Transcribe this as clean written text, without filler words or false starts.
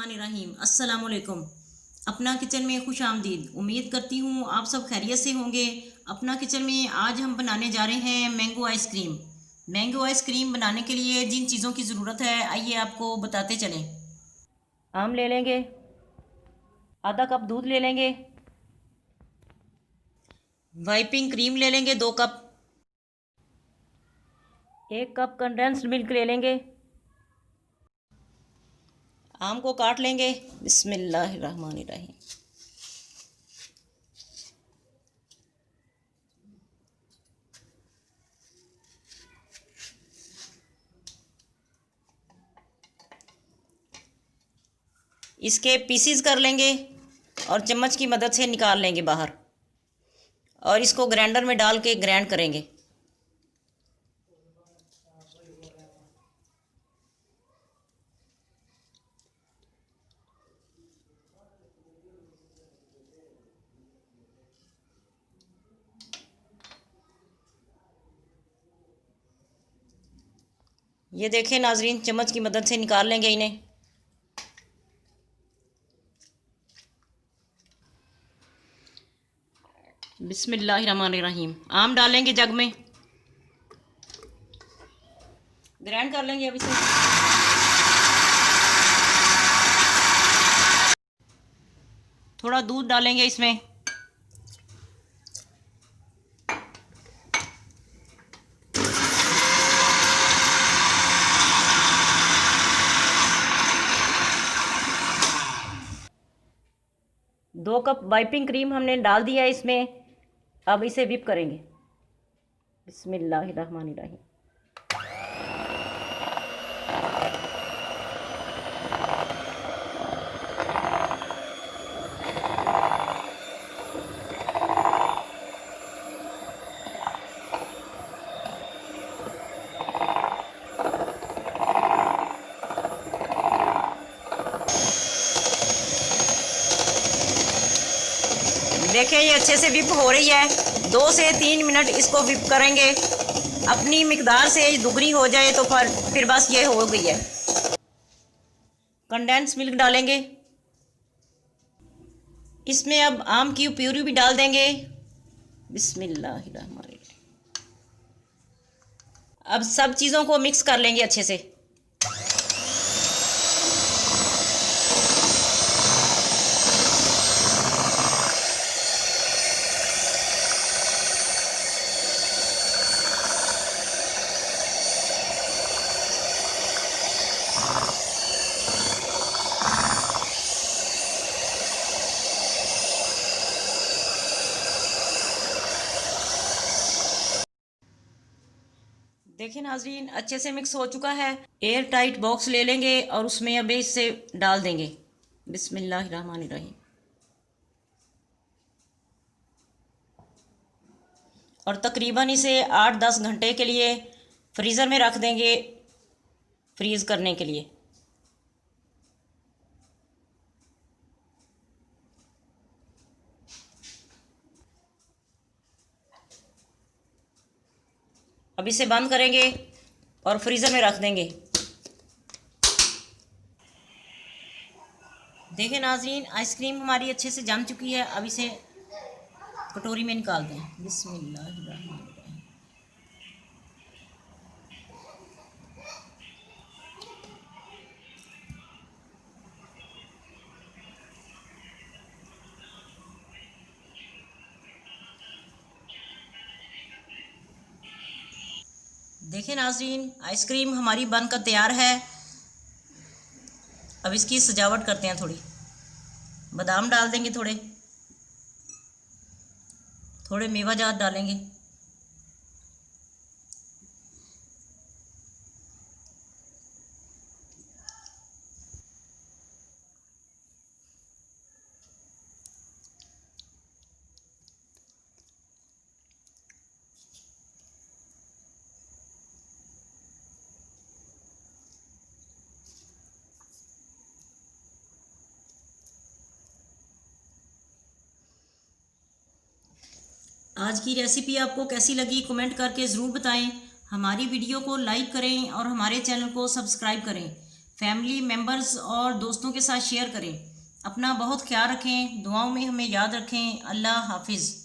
बिस्मिल्लाहिर्रहमानिर्रहीम। अस्सलाम वालेकुम। अपना किचन में खुश आमदीद। उम्मीद करती हूँ आप सब खैरियत से होंगे। अपना किचन में आज हम बनाने जा रहे हैं मैंगो आइसक्रीम। मैंगो आइसक्रीम बनाने के लिए जिन चीज़ों की ज़रूरत है आइए आपको बताते चलें। आम ले लेंगे, आधा कप दूध ले लेंगे, वाइपिंग क्रीम ले लेंगे 2 कप, 1 कप कंडेंस्ड मिल्क ले लेंगे, आम को काट लेंगे। बिस्मिल्लाहिर्रहमानिर्रहीम। इसके पीसीज कर लेंगे और चम्मच की मदद से निकाल लेंगे बाहर और इसको ग्राइंडर में डाल के ग्राइंड करेंगे। ये देखें नाजरीन, चम्मच की मदद से निकाल लेंगे इन्हें। बिस्मिल्लाहिर्रहमानिर्रहीम। आम डालेंगे जग में, ग्राइंड कर लेंगे अभी से। थोड़ा दूध डालेंगे इसमें, दो कप वाइपिंग क्रीम हमने डाल दिया है इसमें। अब इसे व्हिप करेंगे। बिस्मिल्लाहिर्रहमानिर्रहीम। देखें ये अच्छे से व्हिप हो रही है। 2 से 3 मिनट इसको व्हिप करेंगे। अपनी मिकदार से दुगनी हो जाए तो फिर बस ये हो गई है। कंडेंस मिल्क डालेंगे इसमें। अब आम की प्यूरी भी डाल देंगे। बिस्मिल्लाहिर्रहमानिर्रहीम। अब सब चीज़ों को मिक्स कर लेंगे अच्छे से। देखिए नाजरीन, अच्छे से मिक्स हो चुका है। एयर टाइट बॉक्स ले लेंगे और उसमें अब इसे डाल देंगे। बिस्मिल्लाहिर्रहमानिर्रहीम। और तकरीबन इसे 8-10 घंटे के लिए फ्रीज़र में रख देंगे, फ्रीज़ करने के लिए। अब इसे बंद करेंगे और फ्रीज़र में रख देंगे। देखें नाजरीन, आइसक्रीम हमारी अच्छे से जम चुकी है। अब इसे कटोरी में निकाल दें। बिस्मिल्लाहिर्रहमानिर्रहीम। देखें नाजरीन, आइसक्रीम हमारी बनकर तैयार है। अब इसकी सजावट करते हैं। थोड़ी बादाम डाल देंगे, थोड़े थोड़े मेवा जात डालेंगे। आज की रेसिपी आपको कैसी लगी कमेंट करके ज़रूर बताएं। हमारी वीडियो को लाइक करें और हमारे चैनल को सब्सक्राइब करें। फैमिली मेम्बर्स और दोस्तों के साथ शेयर करें। अपना बहुत ख्याल रखें, दुआओं में हमें याद रखें। अल्लाह हाफिज़।